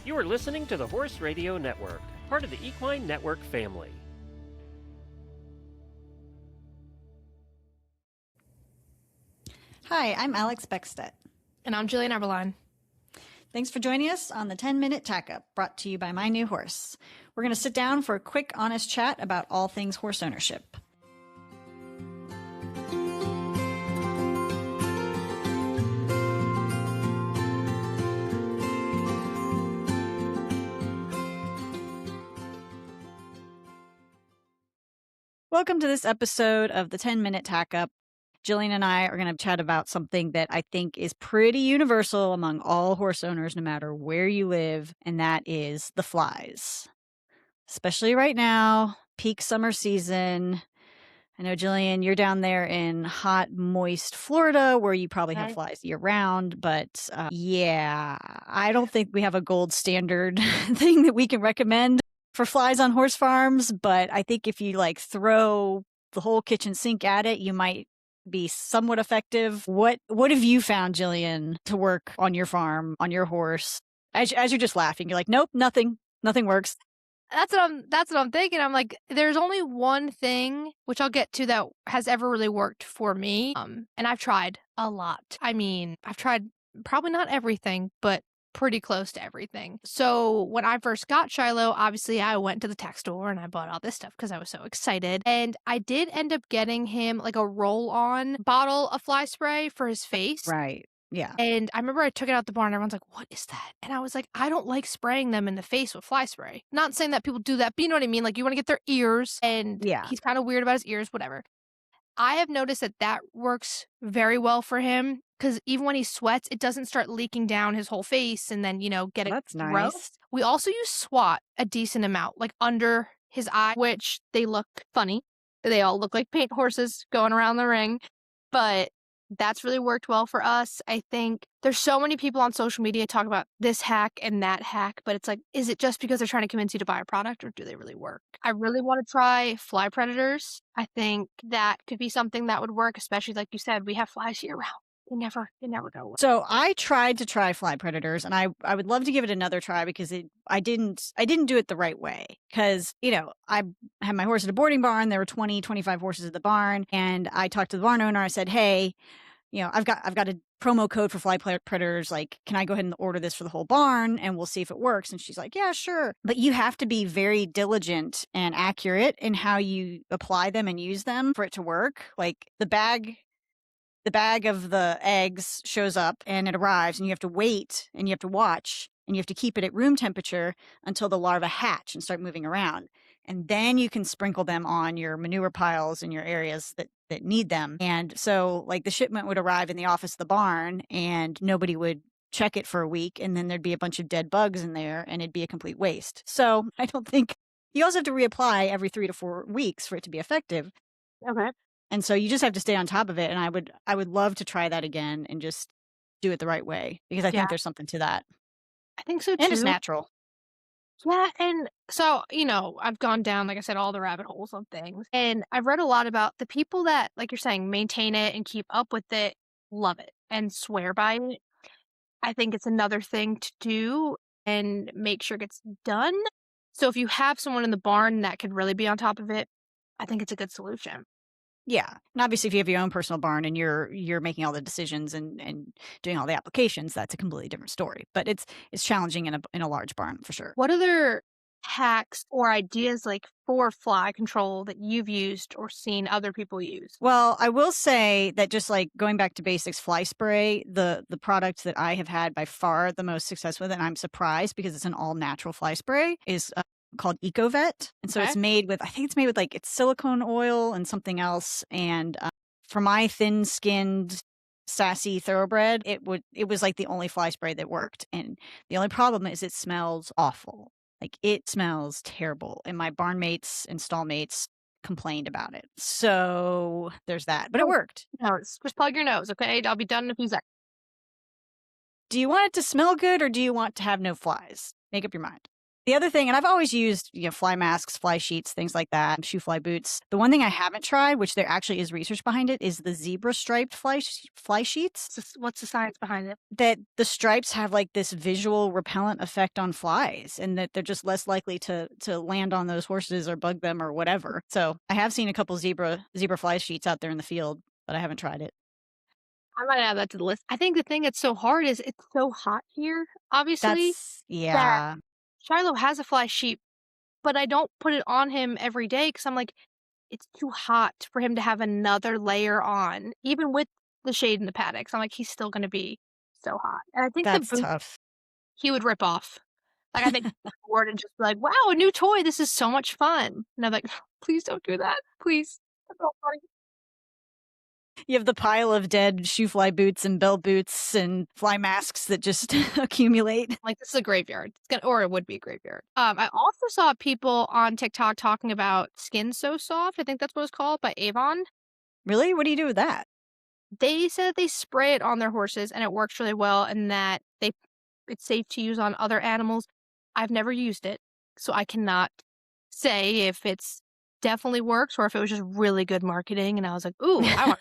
You are listening to the Horse Radio Network, part of the Equine Network family. Hi, I'm Alex Beckstedt. And I'm Jillian Eberline. Thanks for joining us on the 10-Minute Tack-Up, brought to you by My New Horse. We're going to sit down for a quick, honest chat about all things horse ownership. Welcome to this episode of the 10-Minute Tack-Up. Jillian and I are going to chat about something that I think is pretty universal among all horse owners, no matter where you live, and that is the flies. Especially right now, peak summer season. I know, Jillian, you're down there in hot, moist Florida where you probably have flies year-round, but I don't think we have a gold standard thing that we can recommend for flies on horse farms, but I think if you throw the whole kitchen sink at it, you might be somewhat effective. What have you found, Jillian, to work on your farm, on your horse? As you're just laughing, you're like, nope, nothing works. That's what I'm thinking. I'm like, there's only one thing, which I'll get to, that has ever really worked for me. And I've tried a lot. I mean, I've tried probably not everything, but pretty close to everything. So when I first got Shiloh, obviously I went to the tech store and I bought all this stuff because I was so excited. And I did end up getting him like a roll-on bottle of fly spray for his face. Right. Yeah. And I remember I took it out the barn and everyone's like, what is that? And I was like, I don't like spraying them in the face with fly spray. Not saying that people do that, but you know what I mean? Like, you want to get their ears, and he's kind of weird about his ears, whatever. I have noticed that works very well for him, because even when he sweats, it doesn't start leaking down his whole face and then, get it That's gross. nice. We also use swat a decent amount, like under his eye, which they look funny. They all look like paint horses going around the ring, but that's really worked well for us. I think there's so many people on social media talk about this hack and that hack, but it's like, is it just because they're trying to convince you to buy a product, or do they really work? I really want to try fly predators. I think that could be something that would work, especially like you said, we have flies year round. They never go away. So I tried to try fly predators, and I would love to give it another try, because I didn't do it the right way. Because, I had my horse at a boarding barn. There were 25 horses at the barn, and I talked to the barn owner. I said, hey, I've got a promo code for fly predators. Like, can I go ahead and order this for the whole barn, and we'll see if it works? And she's like, yeah, sure. But you have to be very diligent and accurate in how you apply them and use them for it to work. Like, the bag of the eggs shows up and it arrives, and you have to wait and you have to watch and you have to keep it at room temperature until the larvae hatch and start moving around. And then you can sprinkle them on your manure piles in your areas that need them. And so, the shipment would arrive in the office of the barn, and nobody would check it for a week, and then there'd be a bunch of dead bugs in there, and it'd be a complete waste. So I don't think you also have to reapply every 3 to 4 weeks for it to be effective. Okay. And so you just have to stay on top of it. And I would love to try that again and just do it the right way, because I think there's something to that. I think so too. And it's natural. Yeah, and so, I've gone down, like I said, all the rabbit holes of things. And I've read a lot about the people that, like you're saying, maintain it and keep up with it, love it, and swear by it. I think it's another thing to do and make sure it gets done. So if you have someone in the barn that could really be on top of it, I think it's a good solution. Yeah. And obviously, if you have your own personal barn and you're making all the decisions and doing all the applications, that's a completely different story. But it's challenging in a large barn for sure. What other hacks or ideas for fly control that you've used or seen other people use? Well, I will say that, just going back to basics, fly spray, the product that I have had by far the most success with, and I'm surprised because it's an all natural fly spray, is called EcoVet. And so it's made with, I think it's made with it's silicone oil and something else. And for my thin-skinned, sassy thoroughbred, it was the only fly spray that worked. And the only problem is it smells awful. It smells terrible. And my barn mates and stall mates complained about it. So there's that. But it worked. No, just plug your nose, okay? I'll be done in a few seconds. Do you want it to smell good, or do you want to have no flies? Make up your mind. The other thing, and I've always used, fly masks, fly sheets, things like that, shoe fly boots. The one thing I haven't tried, which there actually is research behind it, is the zebra striped fly sheets. What's the science behind it? That the stripes have like this visual repellent effect on flies, and that they're just less likely to land on those horses or bug them or whatever. So I have seen a couple zebra fly sheets out there in the field, but I haven't tried it. I might add that to the list. I think the thing that's so hard is it's so hot here, obviously. Yeah. Shiloh has a fly sheet, but I don't put it on him every day because I'm like, it's too hot for him to have another layer on, even with the shade in the paddocks. I'm like, he's still going to be so hot. And I think That's the boot tough. he would rip off. Like, I think Ward would just be like, wow, a new toy. This is so much fun. And I'm like, please don't do that. Please. That's so funny. You have the pile of dead shoe fly boots and bell boots and fly masks that just accumulate. Like, this is a graveyard. Or it would be a graveyard. I also saw people on TikTok talking about Skin So Soft. I think that's what it's called, by Avon. Really? What do you do with that? They said they spray it on their horses and it works really well, and that it's safe to use on other animals. I've never used it, so I cannot say if it's definitely works or if it was just really good marketing and I was like, ooh, I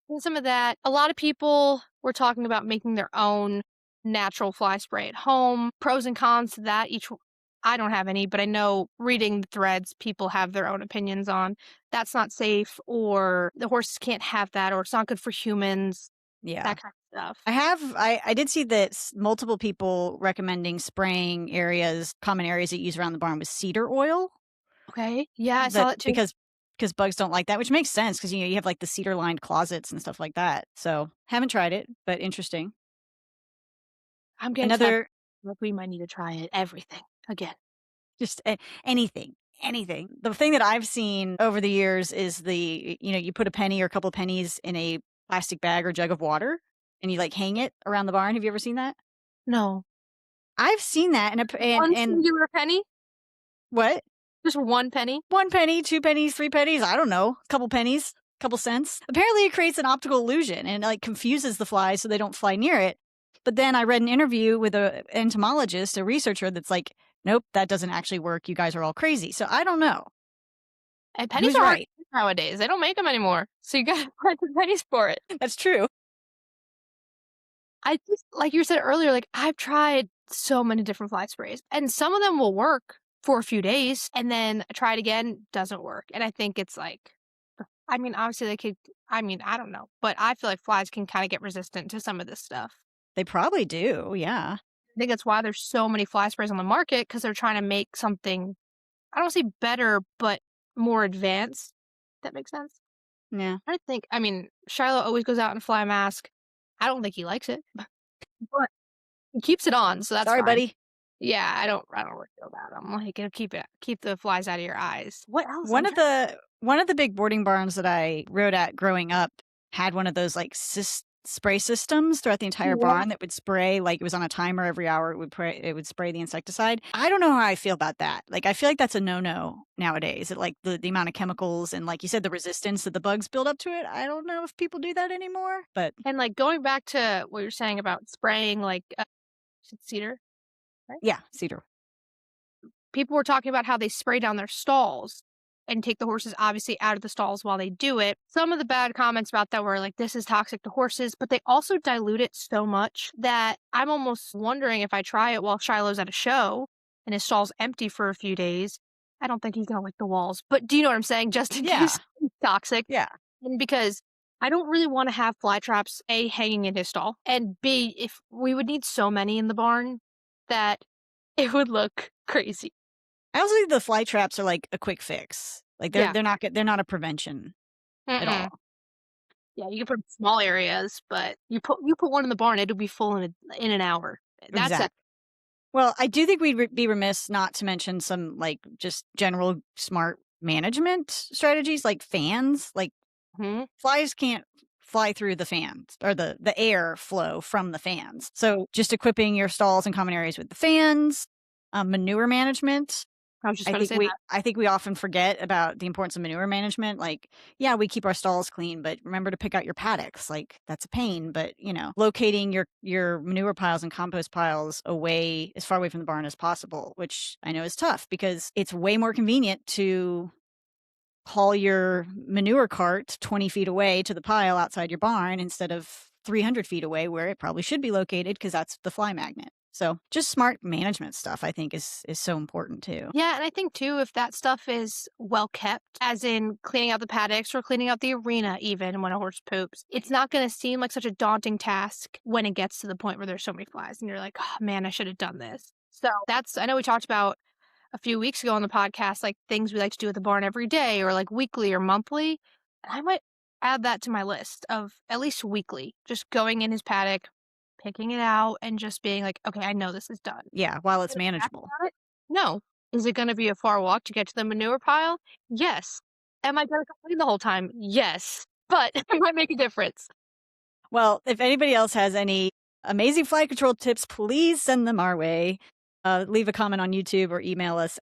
want some of that. A lot of people were talking about making their own natural fly spray at home. Pros and cons to that. I don't have any, but I know reading the threads, people have their own opinions on that's not safe, or the horses can't have that, or it's not good for humans. Yeah. That kind of stuff. I did see that multiple people recommending spraying common areas that you use around the barn with cedar oil. Okay. Yeah, I saw that too. Because bugs don't like that, which makes sense because you have like the cedar lined closets and stuff like that. So haven't tried it, but interesting. I'm getting another. We might need to try it. Everything again. Just anything. The thing that I've seen over the years is you put a penny or a couple of pennies in a plastic bag or jug of water and you like hang it around the barn. Have you ever seen that? No. I've seen that. One singular penny? What? Just 1 penny? 1 penny, 2 pennies, 3 pennies. I don't know. A couple pennies, couple cents. Apparently it creates an optical illusion and it like confuses the flies so they don't fly near it. But then I read an interview with an entomologist, a researcher that's like, nope, that doesn't actually work. You guys are all crazy. So I don't know. And pennies are right nowadays. They don't make them anymore. So you got to pay the pennies for it. That's true. I just, like you said earlier, like I've tried so many different fly sprays and some of them will work for a few days and then I try it again, doesn't work. And I think it's like, I mean, obviously I don't know, but I feel like flies can kind of get resistant to some of this stuff. They probably do. Yeah. I think that's why there's so many fly sprays on the market, because they're trying to make something, I don't say better, but more advanced. That makes sense? Yeah. I mean, Shiloh always goes out in a fly mask. I don't think he likes it, but he keeps it on, so that's sorry, fine. buddy. Yeah, I don't really feel bad. I'm like, keep the flies out of your eyes. What else? One of the big boarding barns that I rode at growing up had one of those like spray systems throughout the entire barn that would spray, like it was on a timer every hour. It would spray the insecticide. I don't know how I feel about that. Like I feel like that's a no-no nowadays. It, like the amount of chemicals and like you said, the resistance that the bugs build up to it. I don't know if people do that anymore. But and like going back to what you're saying about spraying, like cedar, right? Yeah, cedar. People were talking about how they spray down their stalls and take the horses obviously out of the stalls while they do it. Some of the bad comments about that were like, this is toxic to horses, but they also dilute it so much that I'm almost wondering if I try it while Shiloh's at a show and his stall's empty for a few days. I don't think he's going to lick the walls, but do you know what I'm saying? Just in case it's toxic. Yeah. And because I don't really want to have fly traps, A, hanging in his stall, and B, if we would need so many in the barn that it would look crazy. I also think the fly traps are like a quick fix. Like they're not a prevention at all. Yeah, you can put small areas, but you put one in the barn, it'll be full in an hour. That's exactly. Well, I do think we'd be remiss not to mention some like just general smart management strategies, like fans. Like flies can't fly through the fans or the air flow from the fans. So just equipping your stalls and common areas with the fans, manure management. I was just going to say that. I think we often forget about the importance of manure management. Like, yeah, we keep our stalls clean, but remember to pick out your paddocks. Like, that's a pain, but locating your manure piles and compost piles away as far away from the barn as possible, which I know is tough because it's way more convenient to haul your manure cart 20 feet away to the pile outside your barn instead of 300 feet away where it probably should be located because that's the fly magnet. So just smart management stuff, I think, is so important too. Yeah, and I think too, if that stuff is well kept, as in cleaning out the paddocks or cleaning out the arena even when a horse poops, it's not going to seem like such a daunting task when it gets to the point where there's so many flies and you're like, oh man, I should have done this. So I know we talked about a few weeks ago on the podcast, like things we like to do at the barn every day or like weekly or monthly. And I might add that to my list of at least weekly, just going in his paddock, picking it out and just being like, okay, I know this is done. Yeah, while it's manageable. No. Is it going to be a far walk to get to the manure pile? Yes. Am I going to complain the whole time? Yes. But it might make a difference. Well, if anybody else has any amazing fly control tips, please send them our way. Leave a comment on YouTube or email us